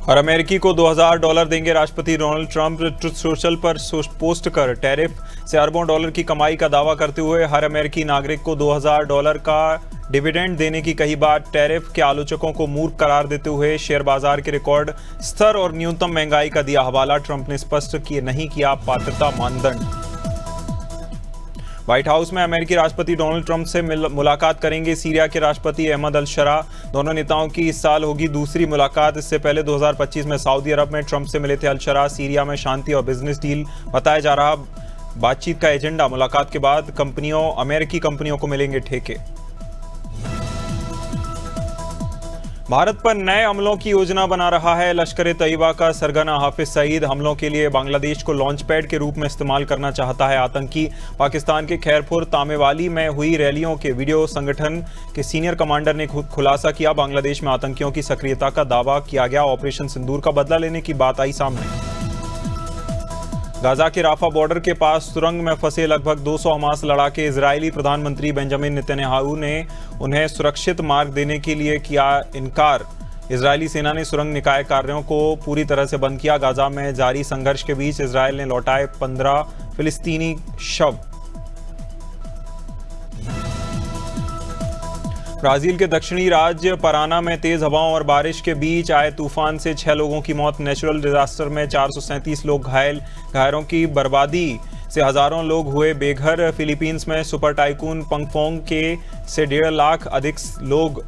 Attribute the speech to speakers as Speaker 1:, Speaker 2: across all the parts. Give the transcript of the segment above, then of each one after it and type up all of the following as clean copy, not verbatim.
Speaker 1: और अमेरिकी को $2000 देंगे राष्ट्रपति डोनाल्ड ट्रंप। ट्रुथ सोशल पर पोस्ट कर टैरिफ से अरबों डॉलर की कमाई का दावा करते हुए हर अमेरिकी नागरिक को $2000 का डिविडेंड देने की कही बात। टैरिफ के आलोचकों को मूर्ख करार देते हुए शेयर बाजार के रिकॉर्ड स्तर और न्यूनतम महंगाई का दिया हवाला। ट्रंप ने स्पष्ट नहीं किया पात्रता मानदंड। व्हाइट हाउस में अमेरिकी राष्ट्रपति डोनाल्ड ट्रंप से मुलाकात करेंगे सीरिया के राष्ट्रपति अहमद अल-शरा। दोनों नेताओं की इस साल होगी दूसरी मुलाकात। इससे पहले 2025 में सऊदी अरब में ट्रंप से मिले थे अल-शरा। सीरिया में शांति और बिजनेस डील बताया जा रहा बातचीत का एजेंडा। मुलाकात के बाद अमेरिकी कंपनियों को मिलेंगे ठेके। भारत पर नए हमलों की योजना बना रहा है लश्कर-ए-तैयबा का सरगना हाफिज सईद। हमलों के लिए बांग्लादेश को लॉन्च पैड के रूप में इस्तेमाल करना चाहता है आतंकी। पाकिस्तान के खैरपुर तामेवाली में हुई रैलियों के वीडियो संगठन के सीनियर कमांडर ने खुलासा किया। बांग्लादेश में आतंकियों की सक्रियता का दावा किया गया। ऑपरेशन सिंदूर का बदला लेने की बात आई सामने। गाजा के राफा बॉर्डर के पास सुरंग में फंसे लगभग 200 हमास लड़ाके। इजरायली प्रधानमंत्री बेंजामिन नेतन्याहू ने उन्हें सुरक्षित मार्ग देने के लिए किया इनकार। इजरायली सेना ने सुरंग निकाय कार्यों को पूरी तरह से बंद किया। गाजा में जारी संघर्ष के बीच इजरायल ने लौटाए 15 फिलिस्तीनी शव। ब्राजील के दक्षिणी राज्य पराना में तेज हवाओं और बारिश के बीच आए तूफान से 6 लोगों की मौत। नेचुरल डिजास्टर में 437 लोग घायल। घायलों की बर्बादी से हजारों लोग हुए बेघर। फिलीपींस में सुपर टाइकून पंगफोंग के से 1.5 लाख अधिक लोग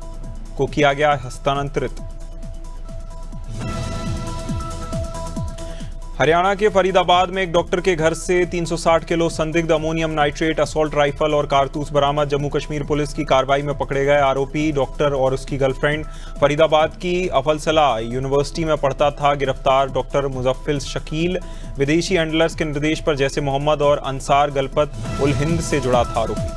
Speaker 1: को किया गया हस्तांतरित। हरियाणा के फरीदाबाद में एक डॉक्टर के घर से 360 किलो संदिग्ध अमोनियम नाइट्रेट, असॉल्ट राइफल और कारतूस बरामद। जम्मू कश्मीर पुलिस की कार्रवाई में पकड़े गए आरोपी डॉक्टर और उसकी गर्लफ्रेंड। फरीदाबाद की अफजलसला यूनिवर्सिटी में पढ़ता था गिरफ्तार डॉक्टर मुजफ्फिर शकील। विदेशी हैंडलर्स के निर्देश पर जैसे मोहम्मद और अंसार गलपत उल हिंद से जुड़ा था आरोपी।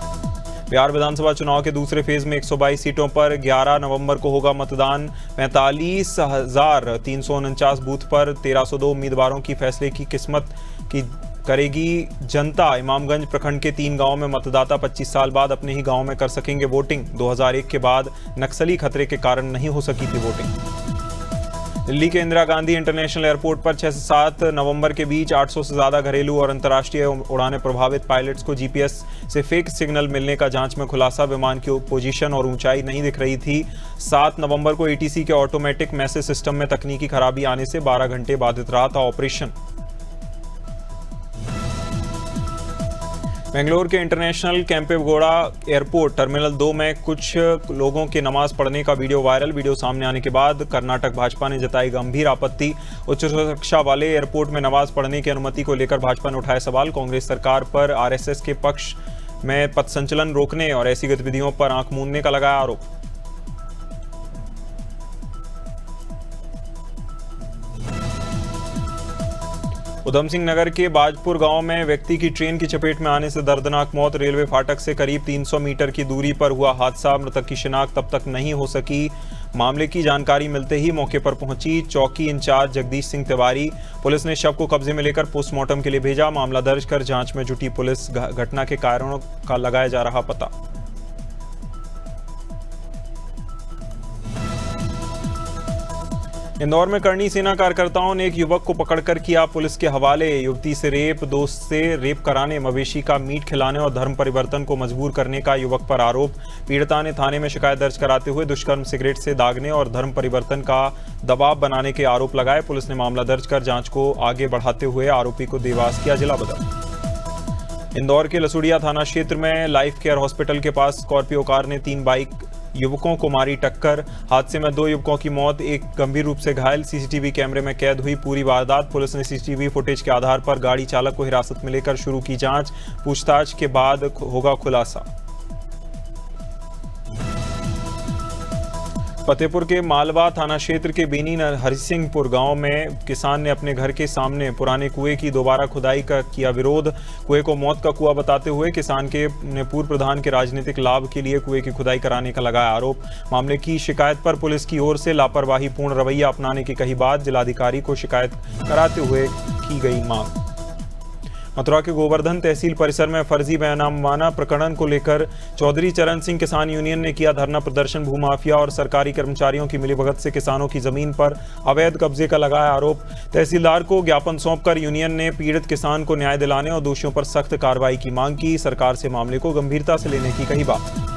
Speaker 1: बिहार विधानसभा चुनाव के दूसरे फेज में 122 सीटों पर 11 नवंबर को होगा मतदान। 45,349 बूथ पर 1302 उम्मीदवारों की फैसले की किस्मत की करेगी जनता। इमामगंज प्रखंड के 3 गांवों में मतदाता 25 साल बाद अपने ही गांव में कर सकेंगे वोटिंग। 2001 के बाद नक्सली खतरे के कारण नहीं हो सकी थी वोटिंग। दिल्ली के इंदिरा गांधी इंटरनेशनल एयरपोर्ट पर 6 से 7 नवंबर के बीच 800 से ज्यादा घरेलू और अंतर्राष्ट्रीय उड़ानें प्रभावित। पायलट्स को जीपीएस से फेक सिग्नल मिलने का जांच में खुलासा। विमान की पोजीशन और ऊंचाई नहीं दिख रही थी। 7 नवंबर को एटीसी के ऑटोमेटिक मैसेज सिस्टम में तकनीकी खराबी आने से 12 घंटे बाधित रहा था ऑपरेशन। बेंगलोर के इंटरनेशनल केंपेगौड़ा एयरपोर्ट टर्मिनल 2 में कुछ लोगों के नमाज पढ़ने का वीडियो वायरल। वीडियो सामने आने के बाद कर्नाटक भाजपा ने जताई गंभीर आपत्ति। उच्च सुरक्षा वाले एयरपोर्ट में नमाज पढ़ने की अनुमति को लेकर भाजपा ने उठाए सवाल। कांग्रेस सरकार पर आरएसएस के पक्ष में पथ संचलन रोकने और ऐसी गतिविधियों पर आंख मूंदने का लगाया आरोप। उधम सिंह नगर के बाजपुर गांव में व्यक्ति की ट्रेन की चपेट में आने से दर्दनाक मौत। रेलवे फाटक से करीब 300 मीटर की दूरी पर हुआ हादसा। मृतक की शिनाख्त तब तक नहीं हो सकी। मामले की जानकारी मिलते ही मौके पर पहुंची चौकी इंचार्ज जगदीश सिंह तिवारी। पुलिस ने शव को कब्जे में लेकर पोस्टमार्टम के लिए भेजा। मामला दर्ज कर जांच में जुटी पुलिस। घटना के कारणों का लगाया जा रहा पता। इंदौर में करणी सेना कार्यकर्ताओं ने एक युवक को पकड़कर किया पुलिस के हवाले। युवती से रेप, दोस्त से रेप कराने, मवेशी का मीट खिलाने और धर्म परिवर्तन को मजबूर करने का युवक पर आरोप। पीड़िता ने थाने में शिकायत दर्ज कराते हुए दुष्कर्म, सिगरेट से दागने और धर्म परिवर्तन का दबाव बनाने के आरोप लगाए। पुलिस ने मामला दर्ज कर जांच को आगे बढ़ाते हुए आरोपी को देवास किया जिला बदल। इंदौर के लसुड़िया थाना क्षेत्र में लाइफ केयर हॉस्पिटल के पास स्कॉर्पियो कार ने 3 बाइक युवकों को मारी टक्कर। हादसे में 2 युवकों की मौत, एक गंभीर रूप से घायल। सीसीटीवी कैमरे में कैद हुई पूरी वारदात। पुलिस ने सीसीटीवी फुटेज के आधार पर गाड़ी चालक को हिरासत में लेकर शुरू की जांच। पूछताछ के बाद होगा खुलासा। फतेहपुर के मालवा थाना क्षेत्र के बेनी हरिसिंहपुर गांव में किसान ने अपने घर के सामने पुराने कुएं की दोबारा खुदाई का किया विरोध। कुएं को मौत का कुआं बताते हुए किसान ने पूर्व प्रधान के राजनीतिक लाभ के लिए कुएं की खुदाई कराने का लगाया आरोप। मामले की शिकायत पर पुलिस की ओर से लापरवाही पूर्ण रवैया अपनाने की कही बात। जिलाधिकारी को शिकायत कराते हुए की गई मांग। मथुरा के गोवर्धन तहसील परिसर में फर्जी बयानबाजी प्रकरण को लेकर चौधरी चरण सिंह किसान यूनियन ने किया धरना प्रदर्शन। भूमाफिया और सरकारी कर्मचारियों की मिलीभगत से किसानों की जमीन पर अवैध कब्जे का लगाया आरोप। तहसीलदार को ज्ञापन सौंपकर यूनियन ने पीड़ित किसान को न्याय दिलाने और दोषियों पर सख्त कार्रवाई की मांग की। सरकार से मामले को गंभीरता से लेने की कही बात।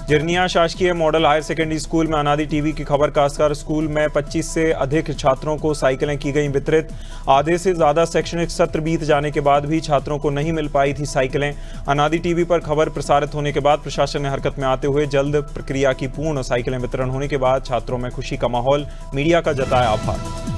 Speaker 1: जिरनिया शासकीय मॉडल हायर सेकेंडरी स्कूल में अनादि टीवी की खबर खासकर स्कूल में 25 से अधिक छात्रों को साइकिलें की गई वितरित। आधे से ज्यादा शैक्षणिक सत्र बीत जाने के बाद भी छात्रों को नहीं मिल पाई थी साइकिलें। अनादि टीवी पर खबर प्रसारित होने के बाद प्रशासन ने हरकत में आते हुए जल्द प्रक्रिया की पूर्ण साइकिलें वितरण होने के बाद छात्रों में खुशी का माहौल। मीडिया का जताया आभार।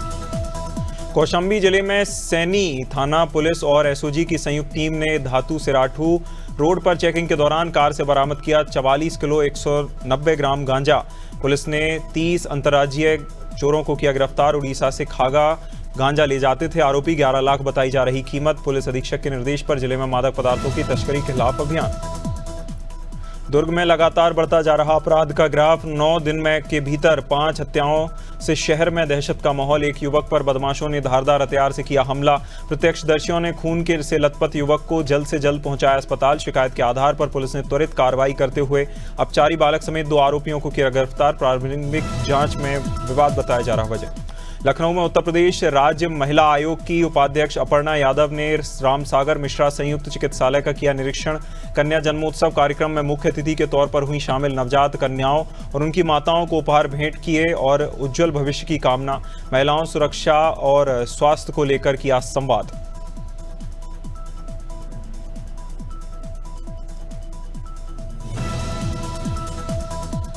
Speaker 1: कौशाम्बी जिले में सैनी थाना पुलिस और एसओजी की संयुक्त टीम ने धातु सिराठू रोड पर चेकिंग के दौरान कार से बरामद किया 44 किलो 190 ग्राम गांजा। पुलिस ने 30 अंतर्राज्यीय चोरों को किया गिरफ्तार। उड़ीसा से खागा गांजा ले जाते थे आरोपी। 11 लाख बताई जा रही कीमत। पुलिस अधीक्षक के निर्देश पर जिले में मादक पदार्थों की तस्करी के खिलाफ अभियान। दुर्ग में लगातार बढ़ता जा रहा अपराध का ग्राफ। 9 दिन में के भीतर 5 हत्याओं से शहर में दहशत का माहौल। एक युवक पर बदमाशों ने धारदार हथियार से किया हमला। प्रत्यक्षदर्शियों ने खून के से लथपथ युवक को जल्द से जल्द पहुंचाया अस्पताल। शिकायत के आधार पर पुलिस ने त्वरित कार्रवाई करते हुए अपचारी बालक समेत 2 आरोपियों को किया गिरफ्तार। प्रारंभिक जांच में विवाद बताया जा रहा वजह। लखनऊ में उत्तर प्रदेश राज्य महिला आयोग की उपाध्यक्ष अपर्णा यादव ने रामसागर मिश्रा संयुक्त चिकित्सालय का किया निरीक्षण। कन्या जन्मोत्सव कार्यक्रम में मुख्य अतिथि के तौर पर हुई शामिल। नवजात कन्याओं और उनकी माताओं को उपहार भेंट किए और उज्जवल भविष्य की कामना। महिलाओं सुरक्षा और स्वास्थ्य को लेकर किया संवाद।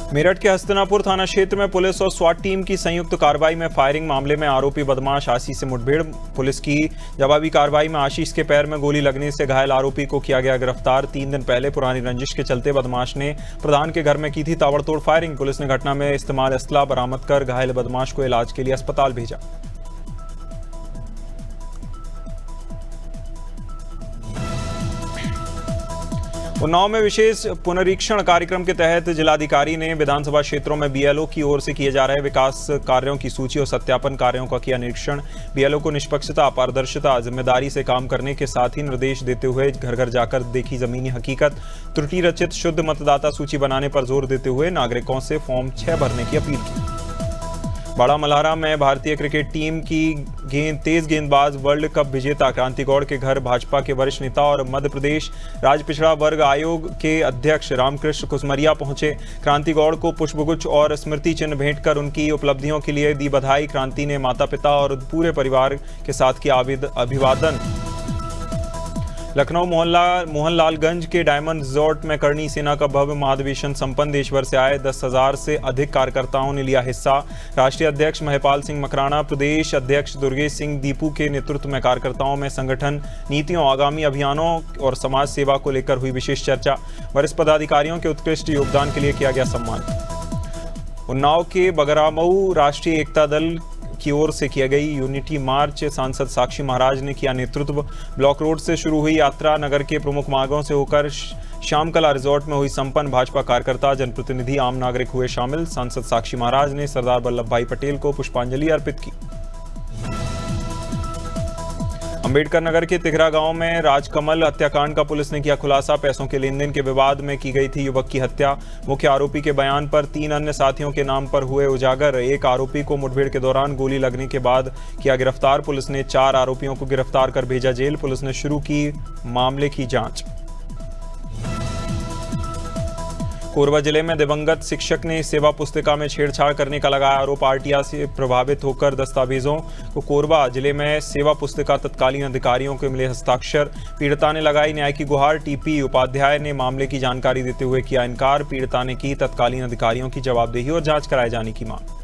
Speaker 1: मेरठ के हस्तिनापुर थाना क्षेत्र में पुलिस और स्वाट टीम की संयुक्त कार्रवाई में फायरिंग मामले में आरोपी बदमाश आशीष से मुठभेड़। पुलिस की जवाबी कार्रवाई में आशीष के पैर में गोली लगने से घायल आरोपी को किया गया गिरफ्तार। 3 दिन पहले पुरानी रंजिश के चलते बदमाश ने प्रधान के घर में की थी ताबड़तोड़ फायरिंग। पुलिस ने घटना में इस्तेमाल असला बरामद कर घायल बदमाश को इलाज के लिए अस्पताल भेजा। उन्नाव में विशेष पुनरीक्षण कार्यक्रम के तहत जिलाधिकारी ने विधानसभा क्षेत्रों में बीएलओ की ओर से किए जा रहे विकास कार्यों की सूची और सत्यापन कार्यों का किया निरीक्षण। बीएलओ को निष्पक्षता, पारदर्शिता, जिम्मेदारी से काम करने के साथ ही निर्देश देते हुए घर घर जाकर देखी जमीनी हकीकत, त्रुटि रचित शुद्ध मतदाता सूची बनाने पर जोर देते हुए नागरिकों से फॉर्म 6 भरने की अपील की। बड़ा मल्हारा में भारतीय क्रिकेट टीम की तेज गेंदबाज वर्ल्ड कप विजेता क्रांति गौड़ के घर भाजपा के वरिष्ठ नेता और मध्य प्रदेश राज्य पिछड़ा वर्ग आयोग के अध्यक्ष रामकृष्ण कुसमरिया पहुंचे। क्रांति गौड़ को पुष्पगुच्छ और स्मृति चिन्ह भेंट कर उनकी उपलब्धियों के लिए दी बधाई। क्रांति ने माता पिता और पूरे परिवार के साथ किया अभिवादन। लखनऊ मोहनलालगंज के डायमंड रिजॉर्ट में करणी सेना का भव्य महाधिवेशन संपन्न। देश भर से आए 10,000 से अधिक कार्यकर्ताओं ने लिया हिस्सा। राष्ट्रीय अध्यक्ष महिपाल सिंह मकराना, प्रदेश अध्यक्ष दुर्गेश सिंह दीपू के नेतृत्व में कार्यकर्ताओं में संगठन, नीतियों, आगामी अभियानों और समाज सेवा को लेकर हुई विशेष चर्चा। वरिष्ठ पदाधिकारियों के उत्कृष्ट योगदान के लिए किया गया सम्मान। उन्नाव के बगरामऊ राष्ट्रीय एकता दल की ओर से किया गई यूनिटी मार्च सांसद साक्षी महाराज ने किया नेतृत्व। ब्लॉक रोड से शुरू हुई यात्रा नगर के प्रमुख मार्गों से होकर श्यामकला रिजॉर्ट में हुई संपन्न। भाजपा कार्यकर्ता, जनप्रतिनिधि, आम नागरिक हुए शामिल। सांसद साक्षी महाराज ने सरदार वल्लभ भाई पटेल को पुष्पांजलि अर्पित की। अंबेडकर नगर के तिघरा गांव में राजकमल हत्याकांड का पुलिस ने किया खुलासा। पैसों के लेन देन के विवाद में की गई थी युवक की हत्या। मुख्य आरोपी के बयान पर 3 अन्य साथियों के नाम पर हुए उजागर। एक आरोपी को मुठभेड़ के दौरान गोली लगने के बाद किया गिरफ्तार। पुलिस ने 4 आरोपियों को गिरफ्तार कर भेजा जेल। पुलिस ने शुरू की मामले की जांच। कोरबा जिले में दिवंगत शिक्षक ने सेवा पुस्तिका में छेड़छाड़ करने का लगाया आरोप। आरटीआई से प्रभावित होकर दस्तावेजों को कोरबा जिले में सेवा पुस्तिका तत्कालीन अधिकारियों के मिले हस्ताक्षर। पीड़िता ने लगाई न्याय की गुहार। टीपी उपाध्याय ने मामले की जानकारी देते हुए किया इनकार। पीड़िता ने की तत्कालीन अधिकारियों की जवाबदेही और जांच कराए जाने की मांग।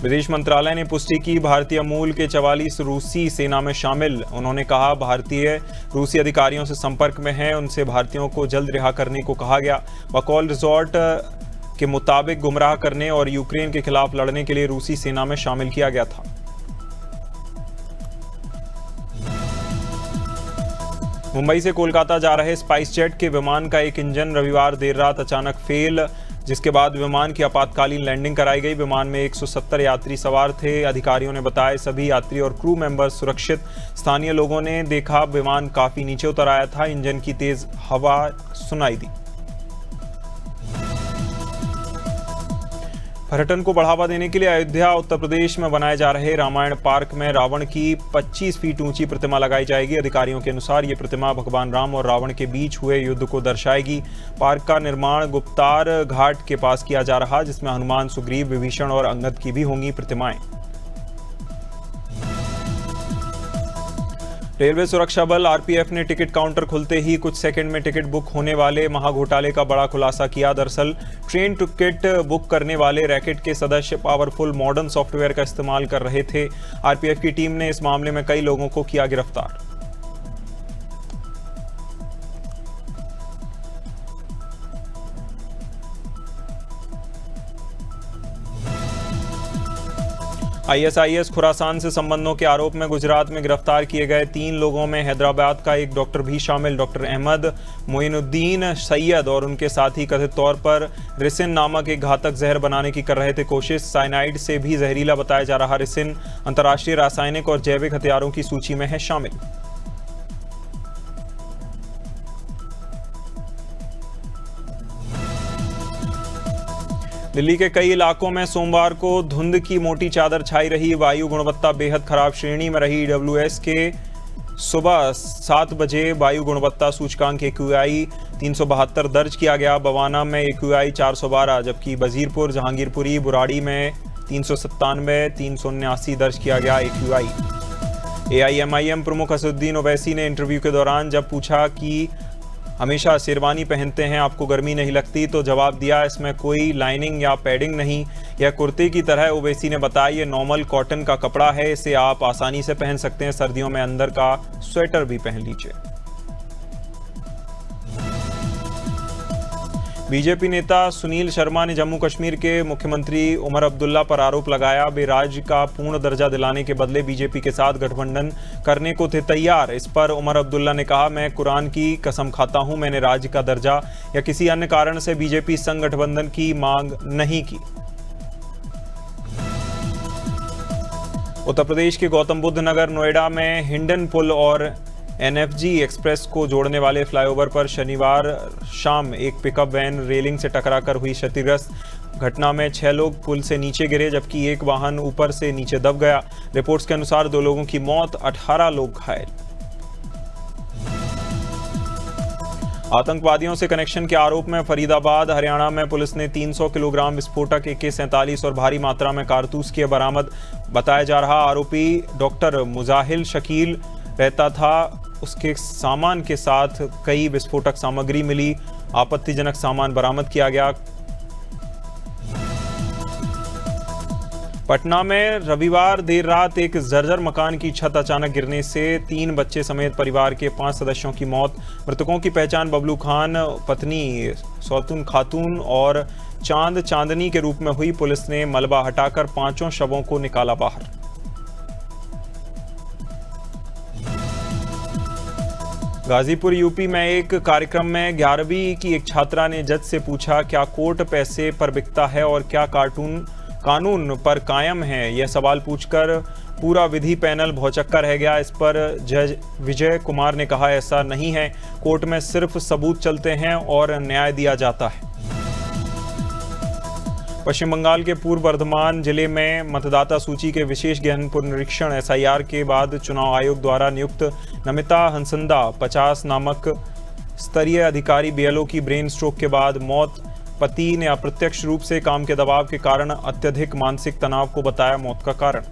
Speaker 1: विदेश मंत्रालय ने पुष्टि की भारतीय मूल के 44 रूसी सेना में शामिल। उन्होंने कहा भारतीय रूसी अधिकारियों से संपर्क में हैं, उनसे भारतीयों को जल्द रिहा करने को कहा गया। बकौल रिजॉर्ट के मुताबिक गुमराह करने और यूक्रेन के खिलाफ लड़ने के लिए रूसी सेना में शामिल किया गया था। मुंबई से कोलकाता जा रहे स्पाइस जेट के विमान का एक इंजन रविवार देर रात अचानक फेल। जिसके बाद विमान की आपातकालीन लैंडिंग कराई गई। विमान में 170 यात्री सवार थे। अधिकारियों ने बताया सभी यात्री और क्रू मेंबर सुरक्षित। स्थानीय लोगों ने देखा विमान काफी नीचे उतर आया था। इंजन की तेज हवा सुनाई दी। पर्यटन को बढ़ावा देने के लिए अयोध्या उत्तर प्रदेश में बनाए जा रहे रामायण पार्क में रावण की 25 फीट ऊंची प्रतिमा लगाई जाएगी। अधिकारियों के अनुसार ये प्रतिमा भगवान राम और रावण के बीच हुए युद्ध को दर्शाएगी। पार्क का निर्माण गुप्तार घाट के पास किया जा रहा, जिसमें हनुमान, सुग्रीव, विभीषण और अंगद की भी होंगी प्रतिमाएं। रेलवे सुरक्षा बल आरपीएफ ने टिकट काउंटर खुलते ही कुछ सेकंड में टिकट बुक होने वाले महाघोटाले का बड़ा खुलासा किया। दरअसल ट्रेन टिकट बुक करने वाले रैकेट के सदस्य पावरफुल मॉडर्न सॉफ्टवेयर का इस्तेमाल कर रहे थे। आरपीएफ की टीम ने इस मामले में कई लोगों को किया गिरफ्तार। आईएसआईएस खुरासान से संबंधों के आरोप में गुजरात में गिरफ्तार किए गए 3 लोगों में हैदराबाद का एक डॉक्टर भी शामिल। डॉक्टर अहमद मोइनुद्दीन सैयद और उनके साथी कथित तौर पर रिसिन नामक एक घातक जहर बनाने की कर रहे थे कोशिश। साइनाइड से भी जहरीला बताया जा रहा रिसिन अंतर्राष्ट्रीय रासायनिक और जैविक हथियारों की सूची में है शामिल। दिल्ली के कई इलाकों में सोमवार को धुंध की मोटी चादर छाई रही। वायु गुणवत्ता बेहद खराब श्रेणी में रही। ईडब्ल्यूएस के सुबह 7 बजे वायु गुणवत्ता सूचकांक AQI 372 दर्ज किया गया। बवाना में AQI 412, जबकि वजीरपुर, जहांगीरपुरी, बुराड़ी में 397, 379 दर्ज किया गया AQI। AIMIM प्रमुख असदुद्दीन ओवैसी ने इंटरव्यू के दौरान जब पूछा कि हमेशा शेरवानी पहनते हैं, आपको गर्मी नहीं लगती, तो जवाब दिया इसमें कोई लाइनिंग या पैडिंग नहीं, यह कुर्ते की तरह। ओवैसी ने बताया ये नॉर्मल कॉटन का कपड़ा है, इसे आप आसानी से पहन सकते हैं। सर्दियों में अंदर का स्वेटर भी पहन लीजिए। बीजेपी नेता सुनील शर्मा ने जम्मू कश्मीर के मुख्यमंत्री उमर अब्दुल्ला पर आरोप लगाया वे राज्य का पूर्ण दर्जा दिलाने के बदले बीजेपी के साथ गठबंधन करने को थे तैयार। इस पर उमर अब्दुल्ला ने कहा, मैं कुरान की कसम खाता हूं, मैंने राज्य का दर्जा या किसी अन्य कारण से बीजेपी संग गठबंधन की मांग नहीं की। उत्तर प्रदेश के गौतम बुद्ध नगर नोएडा में हिंडन पुल और एनएफजी एक्सप्रेस को जोड़ने वाले फ्लाईओवर पर शनिवार शाम एक पिकअप वैन रेलिंग से टकराकर हुई क्षतिग्रस्त। घटना में 6 लोग पुल से नीचे गिरे, जबकि एक वाहन ऊपर से नीचे दब गया। रिपोर्ट्स के अनुसार 2 लोगों की मौत, 18 लोग घायल। आतंकवादियों से कनेक्शन के आरोप में फरीदाबाद, हरियाणा में पुलिस ने 300 किलोग्राम विस्फोटक AK-47 और भारी मात्रा में कारतूस किए बरामद। बताया जा रहा आरोपी डॉक्टर मुजाहिल शकील रहता था। उसके सामान के साथ कई विस्फोटक सामग्री मिली। आपत्तिजनक सामान बरामद किया गया। पटना में रविवार देर रात एक जर्जर मकान की छत अचानक गिरने से 3 बच्चे समेत परिवार के 5 सदस्यों की मौत। मृतकों की पहचान बबलू खान, पत्नी सौतुन खातून और चांद चांदनी के रूप में हुई। पुलिस ने मलबा हटाकर 5 शवों को निकाला बाहर। गाजीपुर यूपी में एक कार्यक्रम में 11वीं की एक छात्रा ने जज से पूछा, क्या कोर्ट पैसे पर बिकता है और क्या कानून पर कायम है। यह सवाल पूछकर पूरा विधि पैनल भौचक्का रह गया। इस पर जज विजय कुमार ने कहा, ऐसा नहीं है, कोर्ट में सिर्फ सबूत चलते हैं और न्याय दिया जाता है। पश्चिम बंगाल के पूर्व बर्धमान जिले में मतदाता सूची के विशेष गहन पुनरीक्षण SIR के बाद चुनाव आयोग द्वारा नियुक्त नमिता हंसंदा 50 नामक स्तरीय अधिकारी BLO की ब्रेन स्ट्रोक के बाद मौत। पति ने अप्रत्यक्ष रूप से काम के दबाव के कारण अत्यधिक मानसिक तनाव को बताया मौत का कारण।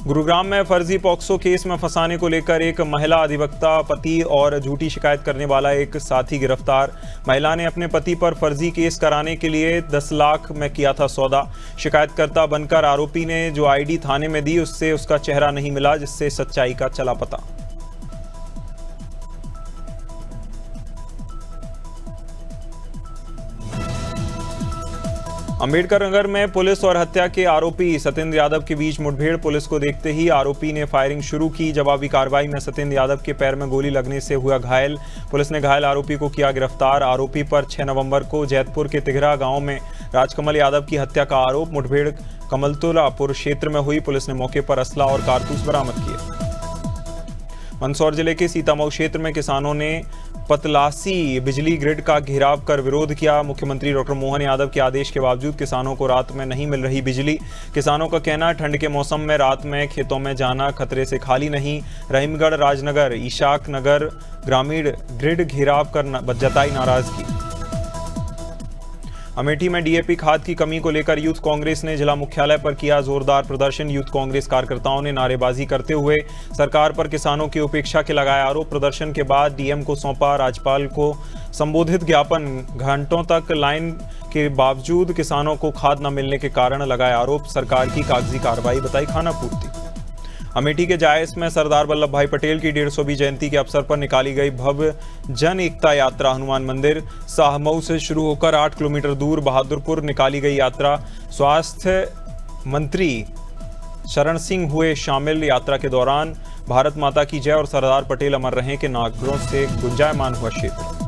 Speaker 1: गुरुग्राम में फर्जी पॉक्सो केस में फंसाने को लेकर एक महिला अधिवक्ता, पति और झूठी शिकायत करने वाला एक साथी गिरफ्तार। महिला ने अपने पति पर फर्जी केस कराने के लिए 10 लाख में किया था सौदा। शिकायतकर्ता बनकर आरोपी ने जो ID थाने में दी उससे उसका चेहरा नहीं मिला, जिससे सच्चाई का चला पता। अंबेडकर नगर में पुलिस और हत्या के आरोपी सत्येंद्र यादव के बीच मुठभेड़। पुलिस को देखते ही आरोपी ने फायरिंग शुरू की। जवाबी कार्रवाई में सत्येंद्र यादव के पैर में गोली लगने से हुआ घायल। पुलिस ने घायल आरोपी को किया गिरफ्तार। आरोपी पर 6 नवंबर को जैतपुर के तिघरा गांव में राजकमल यादव की हत्या का आरोप। मुठभेड़ कमलतुलापुर क्षेत्र में हुई। पुलिस ने मौके पर असला और कारतूस बरामद किए। मंदसौर जिले के सीतामऊ क्षेत्र में किसानों ने पतलासी बिजली ग्रिड का घेराव कर विरोध किया। मुख्यमंत्री डॉक्टर मोहन यादव के आदेश के बावजूद किसानों को रात में नहीं मिल रही बिजली। किसानों का कहना, ठंड के मौसम में रात में खेतों में जाना खतरे से खाली नहीं। रहीमगढ़, राजनगर, ईशाक नगर ग्रामीण ग्रिड घेराव कर जताई नाराजगी। अमेठी में डीएपी खाद की कमी को लेकर यूथ कांग्रेस ने जिला मुख्यालय पर किया जोरदार प्रदर्शन। यूथ कांग्रेस कार्यकर्ताओं ने नारेबाजी करते हुए सरकार पर किसानों की उपेक्षा के लगाया आरोप। प्रदर्शन के बाद डीएम को सौंपा राज्यपाल को संबोधित ज्ञापन। घंटों तक लाइन के बावजूद किसानों को खाद न मिलने के कारण लगाया आरोप। सरकार की कागजी कार्रवाई बताई खानापूर्ति। अमेठी के जायस में सरदार वल्लभ भाई पटेल की 150वीं जयंती के अवसर पर निकाली गई भव्य जन एकता यात्रा। हनुमान मंदिर शाहमऊ से शुरू होकर 8 किलोमीटर दूर बहादुरपुर निकाली गई यात्रा। स्वास्थ्य मंत्री शरण सिंह हुए शामिल। यात्रा के दौरान भारत माता की जय और सरदार पटेल अमर रहें के नारों से गुंजायमान हुआ क्षेत्र।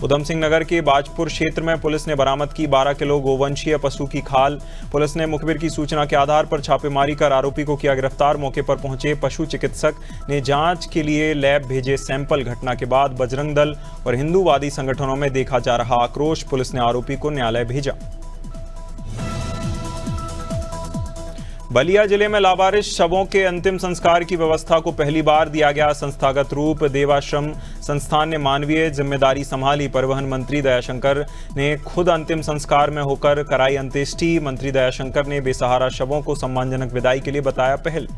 Speaker 1: उधम सिंह नगर के बाजपुर क्षेत्र में पुलिस ने बरामद की 12 किलो गोवंशीय पशु की खाल। पुलिस ने मुखबिर की सूचना के आधार पर छापेमारी कर आरोपी को किया गिरफ्तार। मौके पर पहुंचे पशु चिकित्सक ने जांच के लिए लैब भेजे सैंपल। घटना के बाद बजरंग दल और हिंदूवादी संगठनों में देखा जा रहा आक्रोश। पुलिस ने आरोपी को न्यायालय भेजा। बलिया जिले में लावारिस शवों के अंतिम संस्कार की व्यवस्था को पहली बार दिया गया संस्थागत रूप। देवाश्रम संस्थान ने मानवीय जिम्मेदारी संभाली। परिवहन मंत्री दयाशंकर ने खुद अंतिम संस्कार में होकर कराई अंत्येष्टि। मंत्री दयाशंकर ने बेसहारा शवों को सम्मानजनक विदाई के लिए बताया पहल।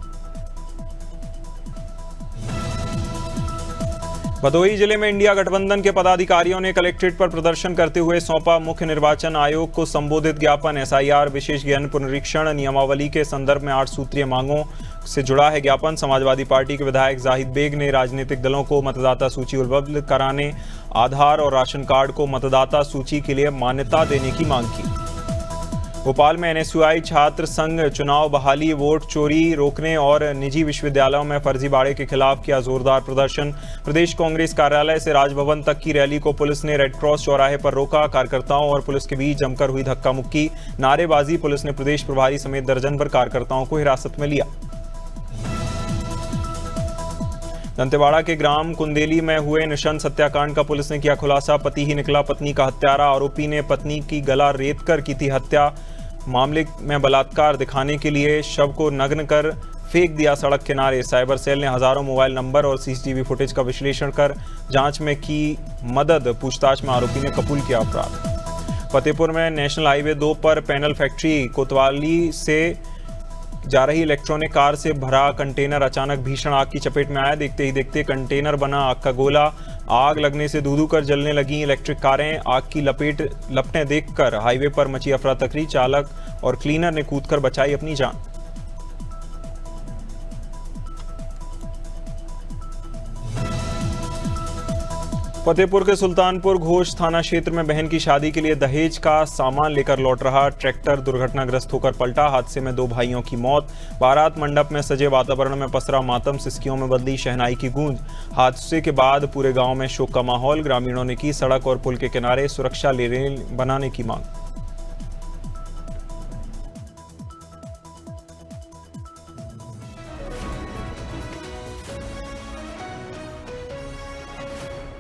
Speaker 1: भदोही जिले में इंडिया गठबंधन के पदाधिकारियों ने कलेक्ट्रेट पर प्रदर्शन करते हुए सौंपा मुख्य निर्वाचन आयोग को संबोधित ज्ञापन। एसआईआर, विशेष ज्ञान पुनरीक्षण, नियमावली के संदर्भ में 8 सूत्रीय मांगों से जुड़ा है ज्ञापन। समाजवादी पार्टी के विधायक जाहिद बेग ने राजनीतिक दलों को मतदाता सूची उपलब्ध कराने, आधार और राशन कार्ड को मतदाता सूची के लिए मान्यता देने की मांग की। भोपाल में एनएसयूआई छात्र संघ चुनाव बहाली, वोट चोरी रोकने और निजी विश्वविद्यालयों में फर्जीवाड़े के खिलाफ किया जोरदार प्रदर्शन। प्रदेश कांग्रेस कार्यालय से राजभवन तक की रैली को पुलिस ने रेड क्रॉस चौराहे पर रोका। कार्यकर्ताओं और पुलिस के बीच जमकर हुई धक्का मुक्की, नारेबाजी। पुलिस ने प्रदेश प्रभारी समेत दर्जन भर कार्यकर्ताओं को हिरासत में लिया। दंतेवाड़ा के ग्राम कुंदेली में हुए नृशंस हत्याकांड का पुलिस ने किया खुलासा। पति ही निकला पत्नी का हत्यारा। आरोपी ने पत्नी की गला रेतकर की थी हत्या। मामले में बलात्कार दिखाने के लिए शव को नग्न कर फेंक दिया सड़क किनारे। साइबर सेल ने हजारों मोबाइल नंबर और सीसीटीवी फुटेज का विश्लेषण कर जांच में की मदद। पूछताछ में आरोपी ने कबूल किया अपराध। फतेहपुर में नेशनल हाईवे 2 पर पैनल फैक्ट्री कोतवाली से जा रही इलेक्ट्रॉनिक कार से भरा कंटेनर अचानक भीषण आग की चपेट में आया। देखते ही देखते कंटेनर बना आग का गोला। आग लगने से धू-धू कर जलने लगी इलेक्ट्रिक कारें। आग की लपटें देखकर हाईवे पर मची अफरा तफरी। चालक और क्लीनर ने कूदकर बचाई अपनी जान। फतेहपुर के सुल्तानपुर घोष थाना क्षेत्र में बहन की शादी के लिए दहेज का सामान लेकर लौट रहा ट्रैक्टर दुर्घटनाग्रस्त होकर पलटा। हादसे में 2 भाइयों की मौत। बारात मंडप में सजे वातावरण में पसरा मातम। सिसकियों में बदली शहनाई की गूंज। हादसे के बाद पूरे गांव में शोक का माहौल। ग्रामीणों ने की सड़क और पुल के किनारे सुरक्षा लेन बनाने की मांग।